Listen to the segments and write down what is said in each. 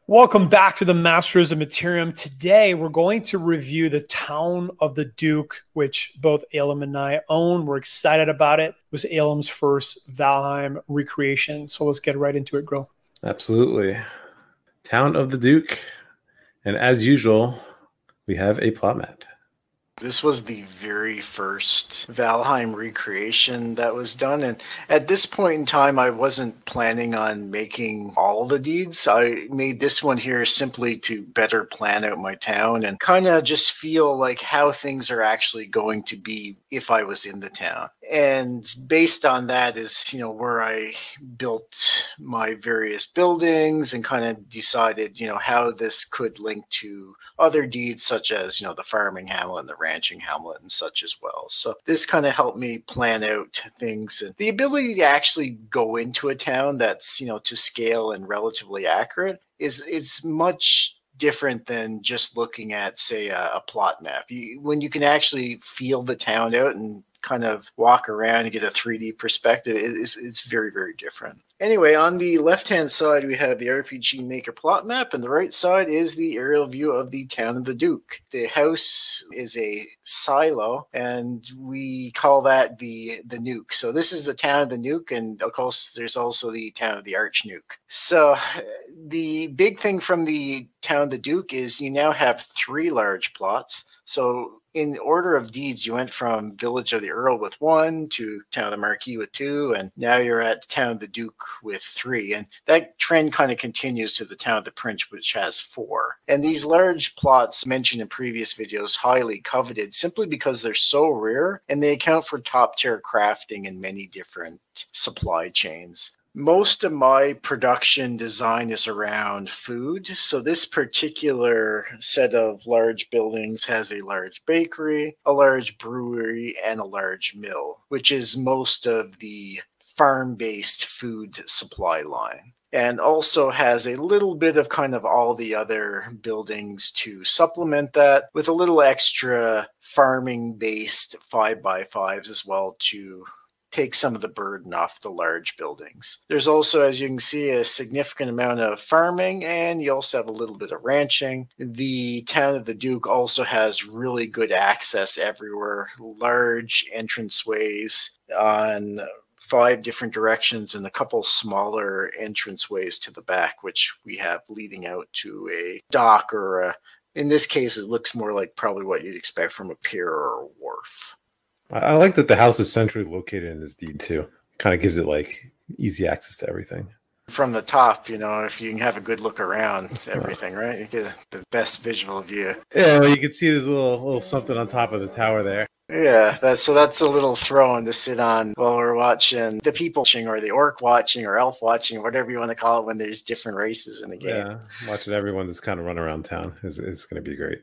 Welcome back to the Masters of Materium. Today, we're going to review the Town of the Duke, which both Aaelim and I own. We're excited about it. It was Aaelim's first Valheim recreation. So let's get right into it, Gro. Absolutely. Town of the Duke. And as usual, we have a plot map. This was the very first Valheim recreation that was done, and at this point in time I wasn't planning on making all the deeds. I made this one here simply to better plan out my town and kind of just feel like how things are actually going to be if I was in the town. And based on that is, where I built my various buildings and kind of decided, how this could link to other deeds such as, the farming hamlet and the ranching hamlet and such as well. So this kind of helped me plan out things, and the ability to actually go into a town that's, to scale and relatively accurate is much different than just looking at, say, a plot map. When you can actually feel the town out and kind of walk around and get a 3D perspective, it's very, very different. Anyway, on the left-hand side, we have the RPG Maker plot map, and the right side is the aerial view of the Town of the Duke. The house is a silo, and we call that the nuke. So this is the Town of the Nuke, and of course, there's also the Town of the Arch Nuke. So the big thing from the Town of the Duke is you now have 3 large plots. So in order of deeds, you went from Village of the Earl with 1 to Town of the Marquis with 2, and now you're at Town of the Duke with 3. And that trend kind of continues to the Town of the Prince, which has 4. And these large plots mentioned in previous videos, highly coveted simply because they're so rare, and they account for top-tier crafting in many different supply chains. Most of my production design is around food. So this particular set of large buildings has a large bakery, a large brewery, and a large mill, which is most of the farm-based food supply line. And also has a little bit of kind of all the other buildings to supplement that, with a little extra farming-based 5x5s as well to take some of the burden off the large buildings. There's also, as you can see, a significant amount of farming, and you also have a little bit of ranching. The Town of the Duke also has really good access everywhere, large entranceways on 5 different directions and a couple smaller entranceways to the back, which we have leading out to a dock, or in this case, it looks more like probably what you'd expect from a pier or a wharf. I like that the house is centrally located in this deed too. Kind of gives it like easy access to everything. From the top, if you can have a good look around everything, right? You get the best visual view. Yeah, well, you can see this little something on top of the tower there. Yeah, that's a little throne to sit on while we're watching the people watching, or the orc watching, or elf watching, whatever you want to call it when there's different races in the game. Yeah, watching everyone just kind of run around town is going to be great.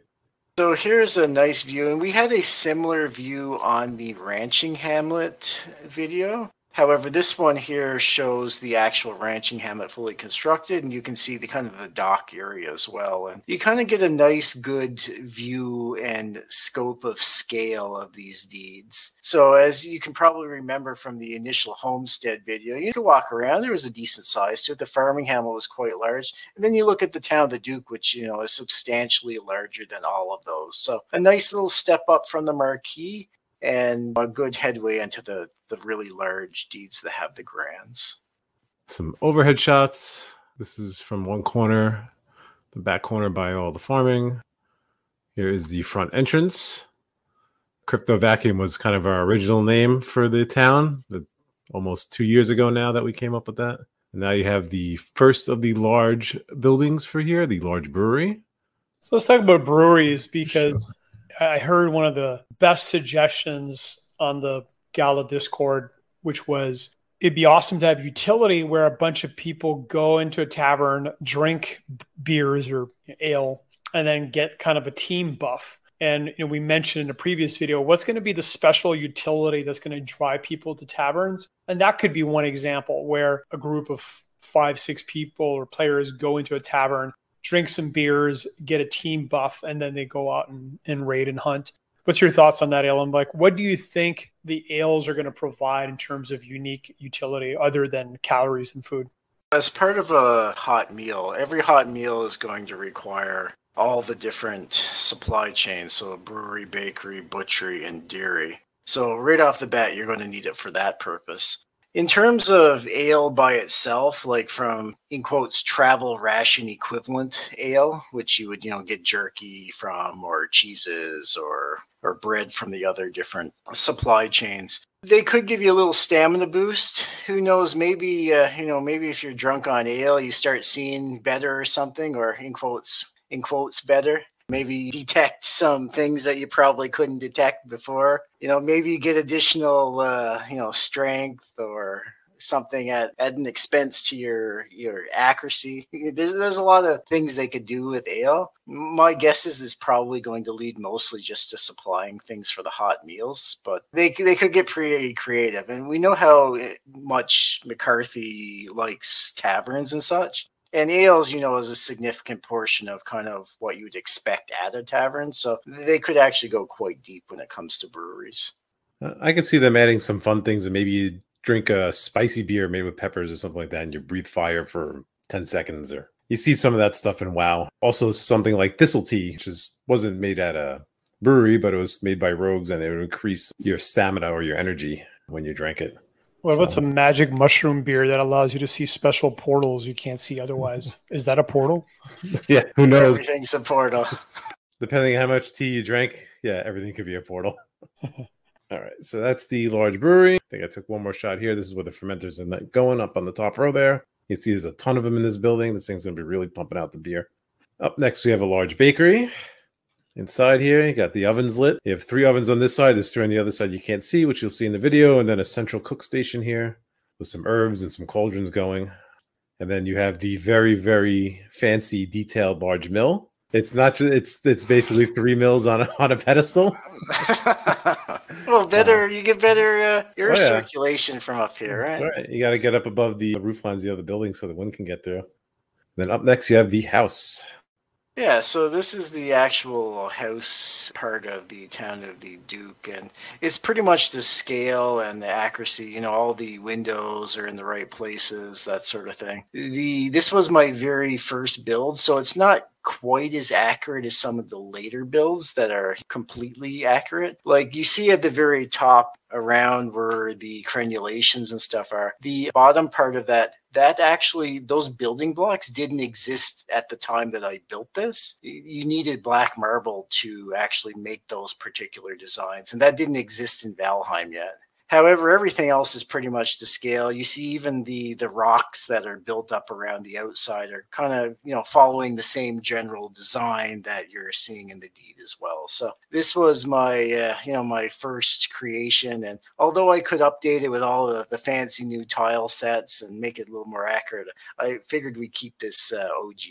So here's a nice view, and we had a similar view on the ranching hamlet video. However, this one here shows the actual ranching hamlet fully constructed, and you can see the kind of the dock area as well. And you kind of get a nice, good view and scope of scale of these deeds. So as you can probably remember from the initial homestead video, you could walk around. There was a decent size to it. The farming hamlet was quite large. And then you look at the Town of the Duke, which, is substantially larger than all of those. So a nice little step up from the Marquis, and a good headway into the really large deeds that have the grands. Some overhead shots. This is from one corner, the back corner by all the farming. Here is the front entrance. Crypto Vacuum was kind of our original name for the town, almost 2 years ago now that we came up with that. And now you have the first of the large buildings for here, the large brewery. So let's talk about breweries, because I heard one of the best suggestions on the Gala Discord, which was it'd be awesome to have utility where a bunch of people go into a tavern, drink beers or ale, and then get kind of a team buff. And we mentioned in a previous video, what's going to be the special utility that's going to drive people to taverns? And that could be one example where a group of 5-6 people or players go into a tavern, drink some beers, get a team buff, and then they go out and raid and hunt. What's your thoughts on that, Aaelim? Like, what do you think the ales are going to provide in terms of unique utility other than calories and food? As part of a hot meal, every hot meal is going to require all the different supply chains. So brewery, bakery, butchery, and dairy. So right off the bat, you're going to need it for that purpose. In terms of ale by itself, like from, in quotes, travel ration equivalent ale, which you would, get jerky from, or cheeses, or bread from the other different supply chains, they could give you a little stamina boost. Who knows? Maybe, maybe if you're drunk on ale, you start seeing better or something, or in quotes, better. Maybe detect some things that you probably couldn't detect before. Maybe you get additional, strength or something at an expense to your accuracy. There's a lot of things they could do with ale. My guess is this is probably going to lead mostly just to supplying things for the hot meals, but they could get pretty creative. And we know how much McCarthy likes taverns and such. And ales, is a significant portion of kind of what you would expect at a tavern. So they could actually go quite deep when it comes to breweries. I could see them adding some fun things, and maybe you drink a spicy beer made with peppers or something like that, and you breathe fire for 10 seconds. Or you see some of that stuff in WoW. Also, something like thistle tea, which wasn't made at a brewery, but it was made by rogues, and it would increase your stamina or your energy when you drank it. What about some magic mushroom beer that allows you to see special portals you can't see otherwise? Is that a portal? Yeah, who knows? Everything's a portal. Depending on how much tea you drank, yeah, everything could be a portal. All right, so that's the large brewery. I think I took one more shot here. This is where the fermenters are going up on the top row there. You see there's a ton of them in this building. This thing's going to be really pumping out the beer. Up next, we have a large bakery. Inside here, you got the ovens lit. You have 3 ovens on this side. There's 3 on the other side you can't see, which you'll see in the video. And then a central cook station here with some herbs and some cauldrons going. And then you have the very, very fancy, detailed large mill. It's not just, it's basically 3 mills on a pedestal. Well, you get better air circulation from up here, right? Right. You got to get up above the roof lines of the other buildings so the wind can get through. Then up next, you have the house. Yeah, so this is the actual house part of the town of the Duke, and it's pretty much the scale and the accuracy. All the windows are in the right places, that sort of thing. This was my very first build, so it's not quite as accurate as some of the later builds that are completely accurate. Like you see at the very top around where the crenulations and stuff are, the bottom part of that actually, those building blocks didn't exist at the time that I built this. You needed black marble to actually make those particular designs, and that didn't exist in Valheim yet. However, everything else is pretty much to scale. You see even the rocks that are built up around the outside are kind of, following the same general design that you're seeing in the deed as well. So this was my, my first creation. And although I could update it with all the fancy new tile sets and make it a little more accurate, I figured we'd keep this OG.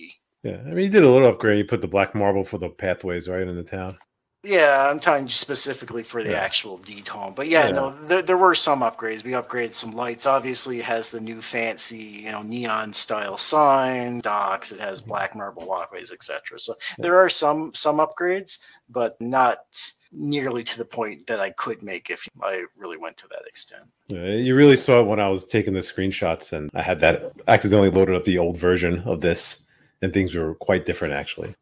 Yeah, I mean, you did a little upgrade. You put the black marble for the pathways right in the town. Yeah, I'm talking specifically for the actual deed home. But no, there were some upgrades. We upgraded some lights. Obviously, it has the new fancy, neon style sign, docks. It has black marble walkways, etc. So there are some upgrades, but not nearly to the point that I could make if I really went to that extent. Yeah, you really saw it when I was taking the screenshots, and I had that accidentally loaded up the old version of this, and things were quite different, actually.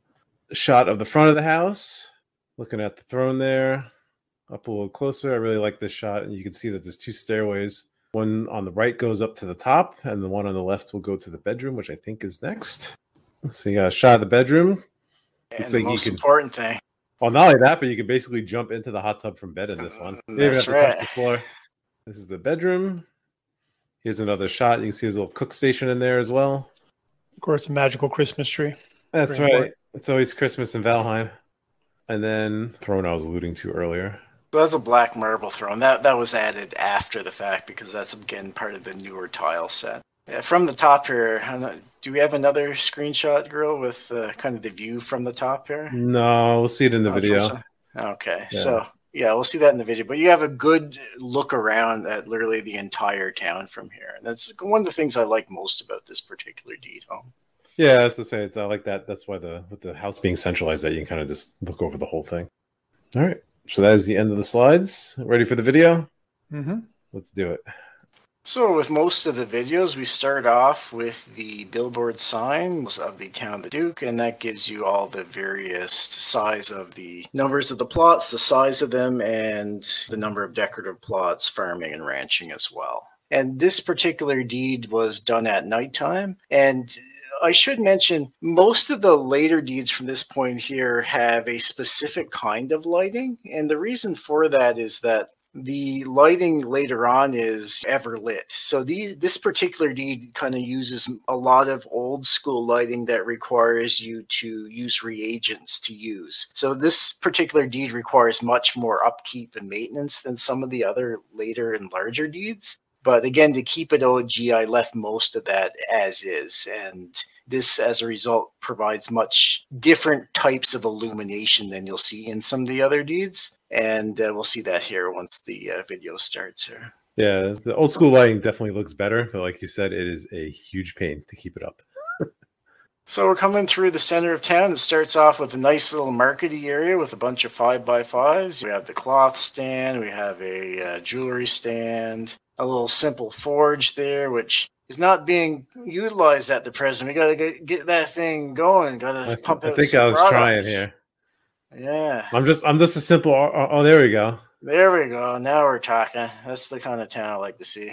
A shot of the front of the house. Looking at the throne there, up a little closer. I really like this shot. And you can see that there's 2 stairways. One on the right goes up to the top, and the one on the left will go to the bedroom, which I think is next. So you got a shot of the bedroom. And the most important thing. Well, not only that, but you can basically jump into the hot tub from bed in this one. That's right. The floor. This is the bedroom. Here's another shot. You can see there's a little cook station in there as well. Of course, a magical Christmas tree. That's very right. Important. It's always Christmas in Valheim. And then throne I was alluding to earlier. So that's a black marble throne. That was added after the fact because that's, again, part of the newer tile set. Yeah, from the top here, do we have another screenshot, girl, with kind of the view from the top here? No, we'll see it in the video. Okay, yeah. So yeah, we'll see that in the video. But you have a good look around at literally the entire town from here. And that's one of the things I like most about this particular deed home. Yeah, that's to say, I like that. That's why with the house being centralized, that you can kind of just look over the whole thing. All right, so that is the end of the slides. Ready for the video? Mm-hmm. Let's do it. So with most of the videos, we start off with the billboard signs of the town of the Duke, and that gives you all the various size of the numbers of the plots, the size of them, and the number of decorative plots, farming and ranching as well. And this particular deed was done at nighttime, and I should mention, most of the later deeds from this point here have a specific kind of lighting, and the reason for that is that the lighting later on is ever lit. So this particular deed kind of uses a lot of old school lighting that requires you to use reagents to use. So this particular deed requires much more upkeep and maintenance than some of the other later and larger deeds. But again, to keep it OG, I left most of that as is. And this, as a result, provides much different types of illumination than you'll see in some of the other deeds. And we'll see that here once the video starts here. Yeah, the old school lighting definitely looks better. But like you said, it is a huge pain to keep it up. So we're coming through the center of town. It starts off with a nice little markety area with a bunch of 5x5s. We have the cloth stand. We have a jewelry stand. A little simple forge there, which is not being utilized at the present. We got to get that thing going. Got to pump out. I think I was trying here. Yeah. I'm just a simple. Oh, there we go. There we go. Now we're talking. That's the kind of town I like to see.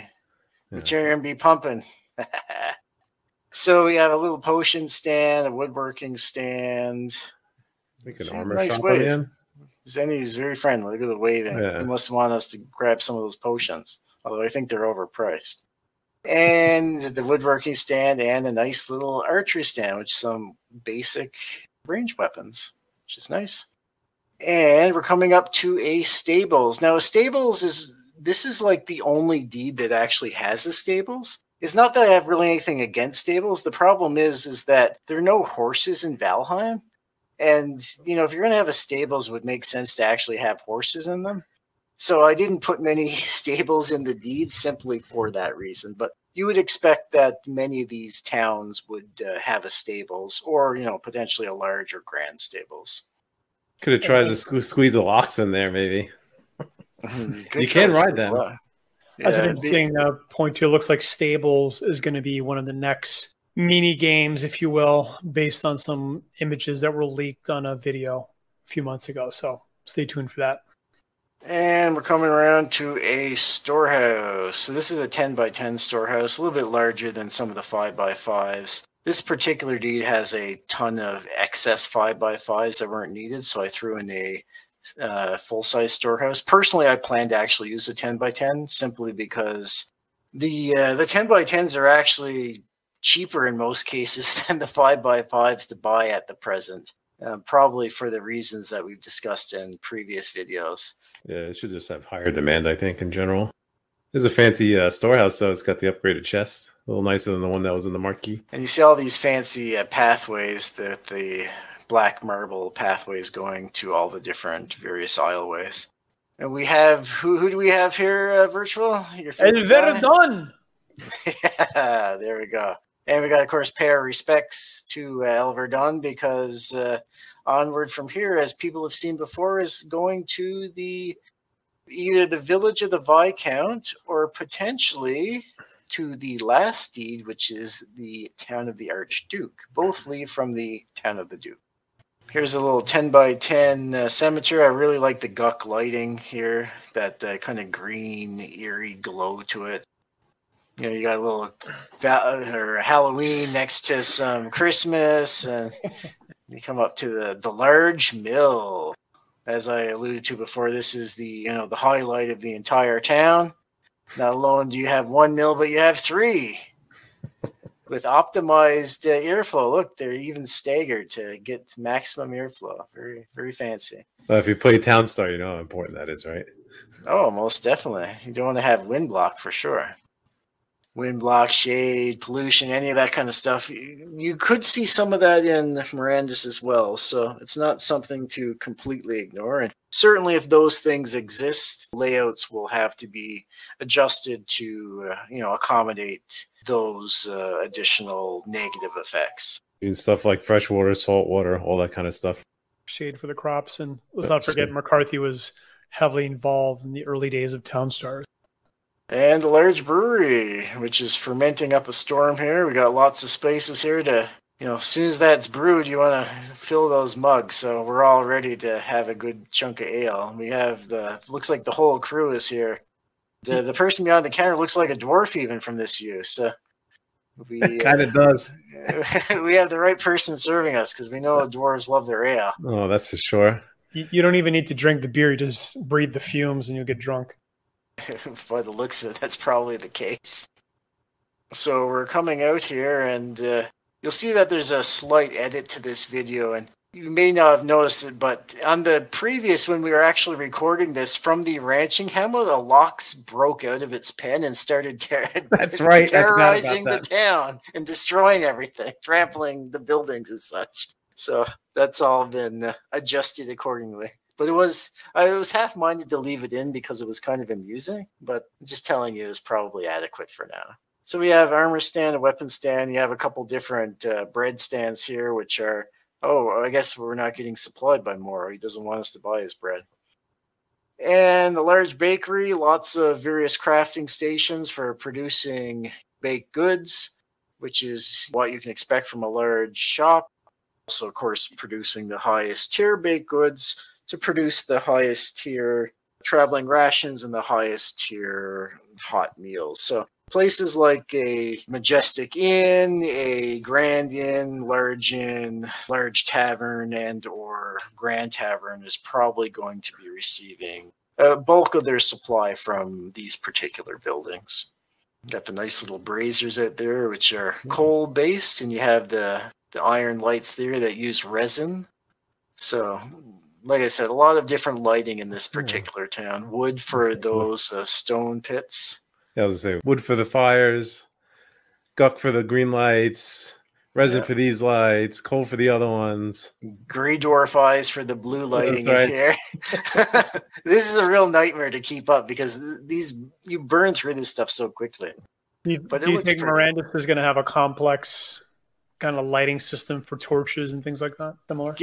Yeah. Materium be pumping. So we have a little potion stand, a woodworking stand. Like an armor shop again. Zenny's very friendly. Look at the waving. Yeah. He must want us to grab some of those potions. Although I think they're overpriced. And the woodworking stand and a nice little archery stand with some basic range weapons, which is nice. And we're coming up to a stables. Now, a stables is like the only deed that actually has a stables. It's not that I have really anything against stables. The problem is that there are no horses in Valheim. And, you know, if you're going to have a stables, it would make sense to actually have horses in them. So I didn't put many stables in the deed simply for that reason. But you would expect that many of these towns would have a stables or, you know, potentially a large or grand stables. Could have tried to squeeze a locks in there, maybe. You can ride them. That's an interesting point, too. It looks like stables is going to be one of the next mini games, if you will, based on some images that were leaked on a video a few months ago. So stay tuned for that. And we're coming around to a storehouse. So this is a 10x10 storehouse, a little bit larger than some of the 5x5s. This particular deed has a ton of excess 5x5s that weren't needed, so I threw in a full-size storehouse. Personally, I plan to actually use a 10x10 simply because the 10x10s are actually cheaper in most cases than the 5x5s to buy at the present, probably for the reasons that we've discussed in previous videos. Yeah, it should just have higher demand, I think, in general. There's a fancy storehouse, though. It's got the upgraded chest. A little nicer than the one that was in the marquee. And you see all these fancy pathways, the black marble pathways going to all the different various aisleways. And we have, who do we have here, Virtual? Your favorite guy? Done. Yeah, there we go. And we got, of course, pay our respects to Elverdun because... onward from here, as people have seen before, is going to either the village of the Viscount or potentially to the last deed, which is the town of the Archduke. Both leave from the town of the Duke. Here's a little 10x10 cemetery. I really like the Guck lighting here, that kind of green, eerie glow to it. You know, you got a little Halloween next to some Christmas, and you come up to the large mill. As I alluded to before, this is the highlight of the entire town. Not alone do you have one mill, but you have three with optimized airflow. Look, they're even staggered to get maximum airflow. Very, very fancy. Well, if you play Town Star, you know how important that is, right? Oh, most definitely. You don't want to have wind block for sure. Wind block, shade, pollution, any of that kind of stuff. You could see some of that in Mirandus as well, so it's not something to completely ignore. And certainly if those things exist, layouts will have to be adjusted to accommodate those additional negative effects. And stuff like fresh water, salt water, all that kind of stuff. Shade for the crops. And let's not forget McCarthy was heavily involved in the early days of Town Stars. And the large brewery, which is fermenting up a storm here. We got lots of spaces here to, as soon as that's brewed, you want to fill those mugs. So we're all ready to have a good chunk of ale. We have looks like the whole crew is here. The person behind the counter looks like a dwarf even from this view. So It kind of does. We have the right person serving us because we know dwarves love their ale. Oh, that's for sure. You don't even need to drink the beer. You just breathe the fumes and you'll get drunk. By the looks of it, that's probably the case. So we're coming out here, and you'll see that there's a slight edit to this video, and you may not have noticed it, but on the previous, when we were actually recording this from the ranching hamlet, a lox broke out of its pen and started That's right. terrorizing the town and destroying everything, trampling the buildings and such. So that's all been adjusted accordingly. But I was half-minded to leave it in because it was kind of amusing, but just telling you is probably adequate for now. So we have armor stand, a weapon stand. You have a couple different bread stands here, which are, I guess we're not getting supplied by Moro. He doesn't want us to buy his bread. And the large bakery, lots of various crafting stations for producing baked goods, which is what you can expect from a large shop. Also, of course, producing the highest tier baked goods to produce the highest tier traveling rations and the highest tier hot meals. So places like a Majestic Inn, a Grand Inn, large tavern, and or Grand Tavern is probably going to be receiving a bulk of their supply from these particular buildings. Got the nice little braziers out there, which are coal-based, and you have the iron lights there that use resin. So, like I said, a lot of different lighting in this particular town. Wood for those stone pits. Yeah, I was going to say, wood for the fires, guck for the green lights, resin for these lights, coal for the other ones. Gray dwarf eyes for the blue lighting in here. This is a real nightmare to keep up because you burn through this stuff so quickly. Do you think Mirandus is going to have a complex kind of lighting system for torches and things like that? Similar?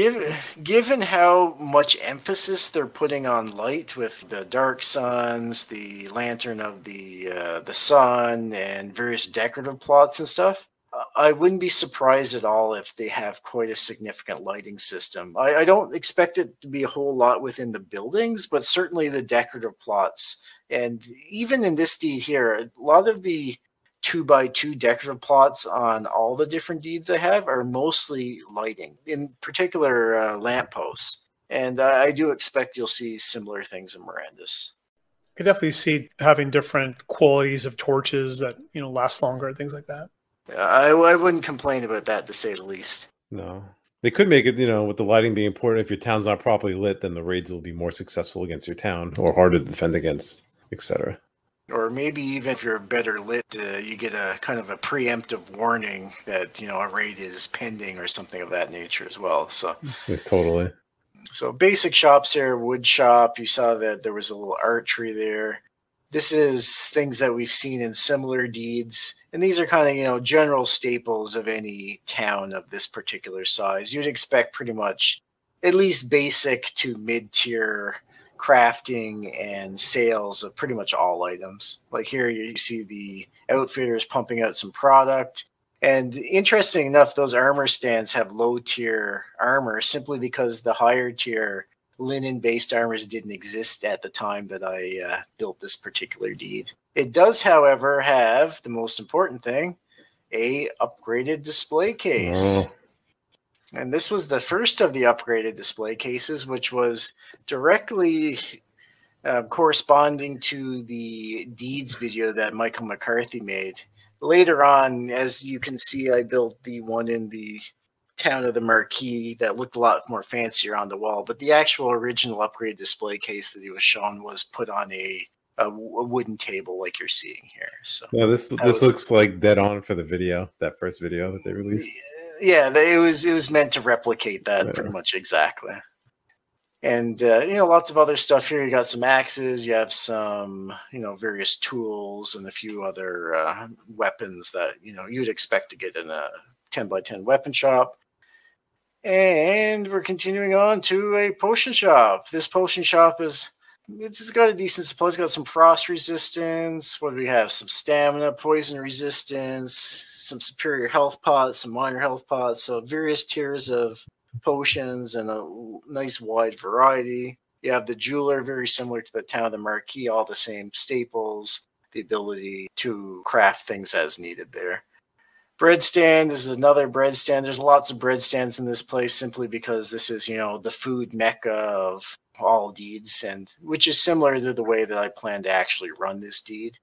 Given how much emphasis they're putting on light with the dark suns, the lantern of the sun, and various decorative plots and stuff, I wouldn't be surprised at all if they have quite a significant lighting system. I don't expect it to be a whole lot within the buildings, but certainly the decorative plots. And even in this deed here, a lot of the 2x2 decorative plots on all the different deeds I have are mostly lighting, in particular lampposts. And I do expect you'll see similar things in Mirandus. I could definitely see having different qualities of torches that last longer and things like that. I wouldn't complain about that, to say the least. No. They could make it, with the lighting being important. If your town's not properly lit, then the raids will be more successful against your town or harder to defend against, etc. Or maybe even if you're better lit, you get a kind of a preemptive warning that, a raid is pending or something of that nature as well. So yes, totally. So basic shops here, wood shop. You saw that there was a little archery there. This is things that we've seen in similar deeds. And these are kind of, general staples of any town of this particular size. You'd expect pretty much at least basic to mid-tier crafting and sales of pretty much all items. Like here you see the outfitters pumping out some product. And interesting enough, those armor stands have low-tier armor simply because the higher-tier linen-based armors didn't exist at the time that I built this particular deed. It does, however, have the most important thing, a upgraded display case. Oh. And this was the first of the upgraded display cases, which was directly corresponding to the deeds video that Michael McCarthy made. Later on, as you can see, I built the one in the town of the Marquis that looked a lot more fancier on the wall, but the actual original upgraded display case that he was shown was put on a wooden table like you're seeing here. So yeah, this looks like dead on for the video, that first video that they released. Yeah, it was meant to replicate that pretty much exactly. And lots of other stuff here. You got some axes, you have some various tools and a few other weapons that you'd expect to get in a 10x10 weapon shop. And we're continuing on to a potion shop. This potion shop is it's got a decent supply. It's got some frost resistance. What do we have? Some stamina, poison resistance, some superior health pots, some minor health pots. So various tiers of potions and a nice wide variety. You have the jeweler, very similar to the Town of the Marquis, all the same staples, the ability to craft things as needed there. Bread stand, this is another bread stand. There's lots of bread stands in this place simply because this is, the food mecca of all deeds, and which is similar to the way that I plan to actually run this deed.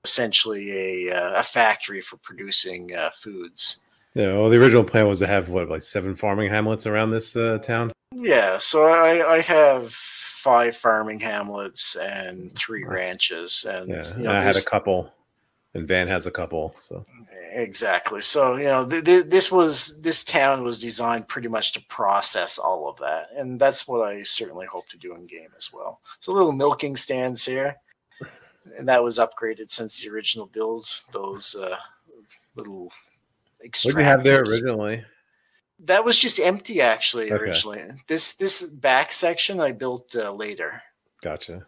Essentially a factory for producing foods. Yeah, well, the original plan was to have, like 7 farming hamlets around this town? Yeah, so I have 5 farming hamlets and 3 ranches. And I had a couple, and Van has a couple, so... Exactly. So, this town was designed pretty much to process all of that. And that's what I certainly hope to do in game as well. So little milking stands here. And that was upgraded since the original build. Those little extractors. What did you have there originally? That was just empty, actually, originally. This back section I built later. Gotcha.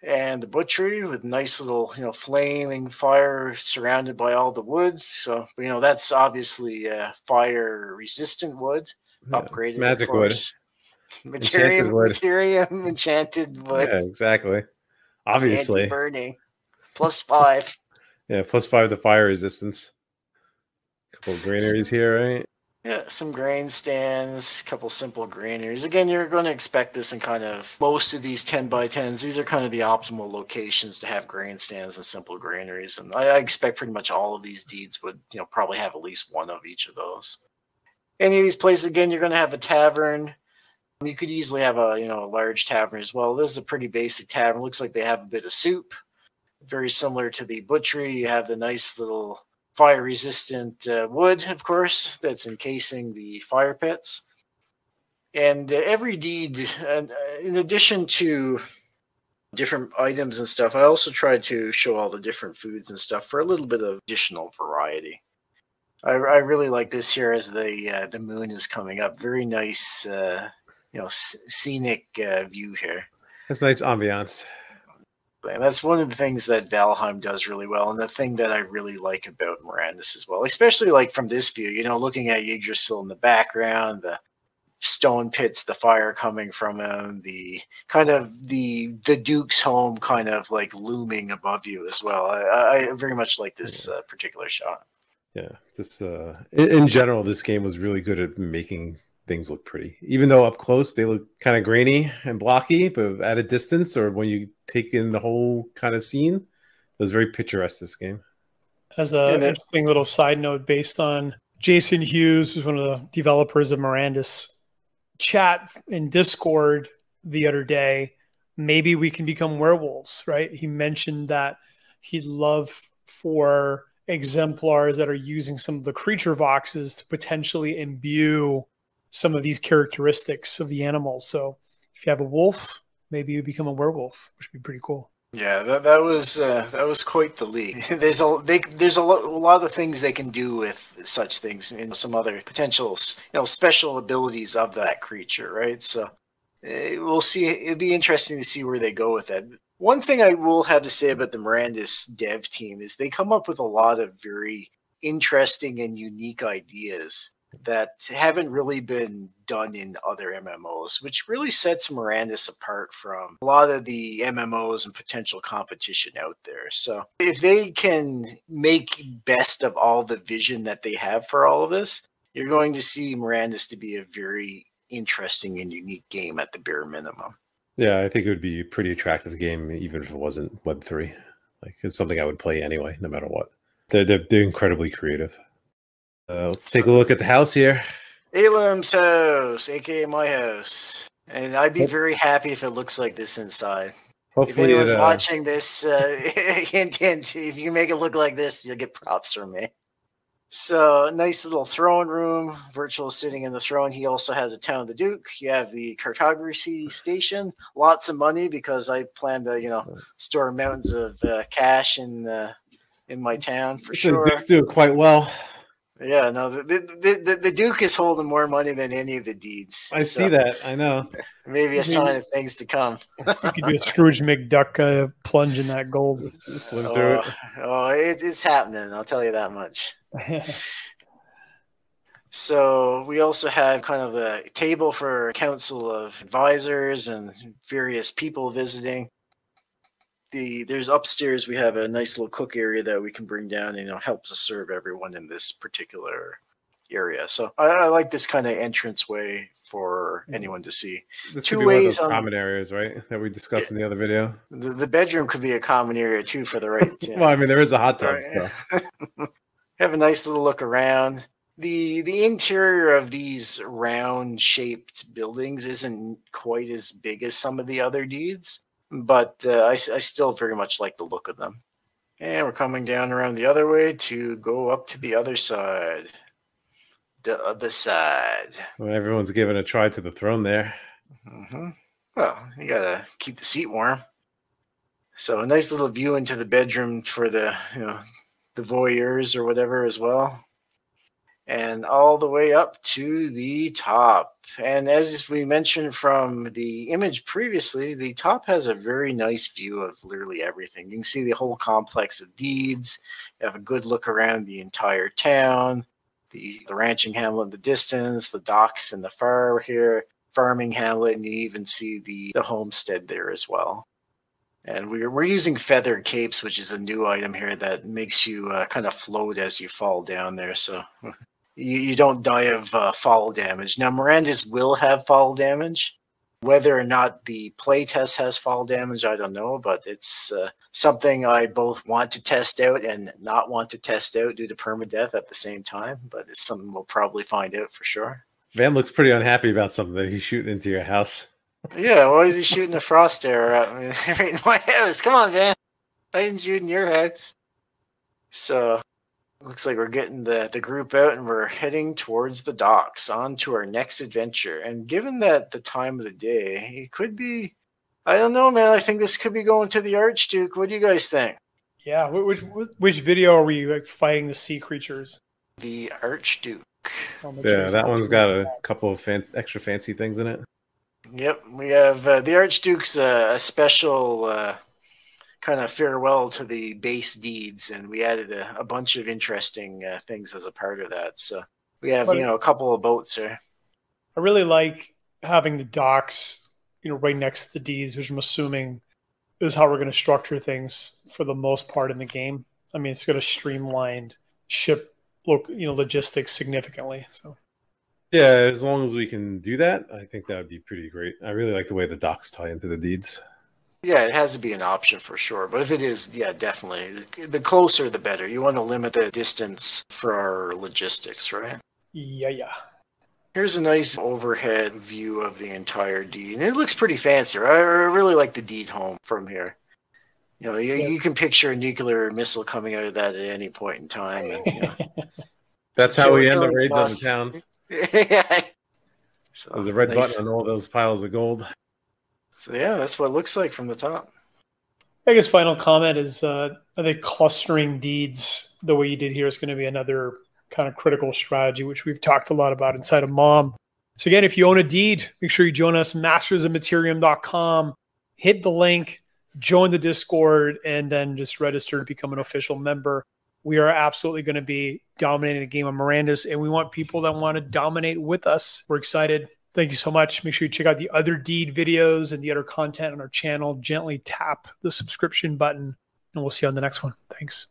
And the butchery with nice little, flaming fire surrounded by all the wood. So, that's obviously fire resistant wood. Upgraded, it's magic wood. Materium, enchanted wood. Yeah, exactly. Obviously. Anti-burning. +5. Yeah, +5 to fire resistance. Couple of granaries here, right? Yeah, some grain stands, a couple simple granaries. Again, you're going to expect this in kind of most of these 10x10s. These are kind of the optimal locations to have grain stands and simple granaries. And I expect pretty much all of these deeds would, probably have at least one of each of those. Any of these places, again, you're going to have a tavern. You could easily have a, a large tavern as well. This is a pretty basic tavern. Looks like they have a bit of soup. Very similar to the butchery. You have the nice little fire-resistant wood, of course, that's encasing the fire pits. And every deed, in addition to different items and stuff, I also tried to show all the different foods and stuff for a little bit of additional variety. I really like this here as the moon is coming up. Very nice, scenic view here. That's nice ambiance. And that's one of the things that Valheim does really well, and the thing that I really like about Mirandus as well, especially like from this view, looking at Yggdrasil in the background, the stone pits, the fire coming from him, the kind of the Duke's home kind of like looming above you as well. I very much like this particular shot. Yeah, this in general, this game was really good at making things look pretty, even though up close they look kind of grainy and blocky, but at a distance or when you take in the whole kind of scene, it was very picturesque, this game. As a interesting little side note, based on Jason Hughes, who's one of the developers of Mirandus, chat in Discord the other day, maybe we can become werewolves, right? He mentioned that he'd love for exemplars that are using some of the creature voxes to potentially imbue some of these characteristics of the animals. So if you have a wolf, maybe you become a werewolf, which would be pretty cool. Yeah, that was quite the leap. There's a lot of things they can do with such things, some other potential, special abilities of that creature, right? So we'll see. It'll be interesting to see where they go with that. One thing I will have to say about the Mirandus dev team is they come up with a lot of very interesting and unique ideas that haven't really been done in other MMOs, which really sets Mirandus apart from a lot of the MMOs and potential competition out there. So if they can make best of all the vision that they have for all of this, you're going to see Mirandus to be a very interesting and unique game at the bare minimum. Yeah, I think it would be a pretty attractive game, even if it wasn't Web3. Like, it's something I would play anyway, no matter what. They're incredibly creative. Let's take a look at the house here. Aaelim's house, aka my house. And I'd be very happy if it looks like this inside. Hopefully, if anyone's watching this, hint, if you make it look like this, you'll get props from me. So, nice little throne room, virtual sitting in the throne. He also has a Town of the Duke. You have the cartography station. Lots of money because I plan to, store mountains of cash in my town for sure. It's doing quite well. Yeah, no, the Duke is holding more money than any of the deeds. I see that. I know. Maybe a sign of things to come. You could do a Scrooge McDuck plunge in that gold. Swim through it. It's happening. I'll tell you that much. So we also have kind of the table for council of advisors and various people visiting. There's upstairs, we have a nice little cook area that we can bring down and helps us serve everyone in this particular area. So I like this kind of entrance way for anyone to see. This two could be ways one of those common areas, right? That we discussed in the other video. The bedroom could be a common area too for the right. Well, I mean, there is a hot tub. Right. So. Have a nice little look around. The interior of these round shaped buildings isn't quite as big as some of the other deeds, but I still very much like the look of them. And we're coming down around the other way to go up to the other side. The other side. Well, everyone's giving a try to the throne there. Mm-hmm. Well, you gotta keep the seat warm. So a nice little view into the bedroom for the the voyeurs or whatever as well. And all the way up to the top. And as we mentioned from the image previously, the top has a very nice view of literally everything. You can see the whole complex of deeds. You have a good look around the entire town, the ranching hamlet in the distance, the docks in the far here, farming hamlet, and you even see the homestead there as well. And we're using feather capes, which is a new item here that makes you kind of float as you fall down there. So you don't die of fall damage. Now, Mirandus will have fall damage. Whether or not the playtest has fall damage, I don't know, but it's something I both want to test out and not want to test out due to permadeath at the same time, but it's something we'll probably find out for sure. Van looks pretty unhappy about something that he's shooting into your house. Yeah, why is he shooting a frost arrow at me right in my house? Come on, Van. I didn't shoot in your house. So looks like we're getting the group out and we're heading towards the docks on to our next adventure. And given that the time of the day, it could be, I don't know, man. I think this could be going to the Archduke. What do you guys think? Yeah, which video are we fighting the sea creatures? The Archduke. Yeah, that one's got a couple of extra fancy things in it. Yep, we have the Archduke's a special kind of farewell to the base deeds, and we added a bunch of interesting things as a part of that. So we have a couple of boats here. I really like having the docks right next to the deeds, which I'm assuming is how we're going to structure things for the most part in the game. I mean, it's going to streamline ship logistics significantly. So yeah, as long as we can do that, I think that would be pretty great. I really like the way the docks tie into the deeds. Yeah, it has to be an option for sure. But if it is, yeah, definitely. The closer, the better. You want to limit the distance for our logistics, right? Yeah. Here's a nice overhead view of the entire deed. And it looks pretty fancy. I really like the deed home from here. You can picture a nuclear missile coming out of that at any point in time. And, that's how we end the raids on the towns. Yeah. So, there's a red button on all those piles of gold. So yeah, that's what it looks like from the top. I guess final comment is I think clustering deeds the way you did here is going to be another kind of critical strategy, which we've talked a lot about inside of M.O.M. So again, if you own a deed, make sure you join us, mastersofmaterium.com. Hit the link, join the Discord, and then just register to become an official member. We are absolutely going to be dominating the game of Mirandus, and we want people that want to dominate with us. We're excited. Thank you so much. Make sure you check out the other deed videos and the other content on our channel. Gently tap the subscription button, and we'll see you on the next one. Thanks.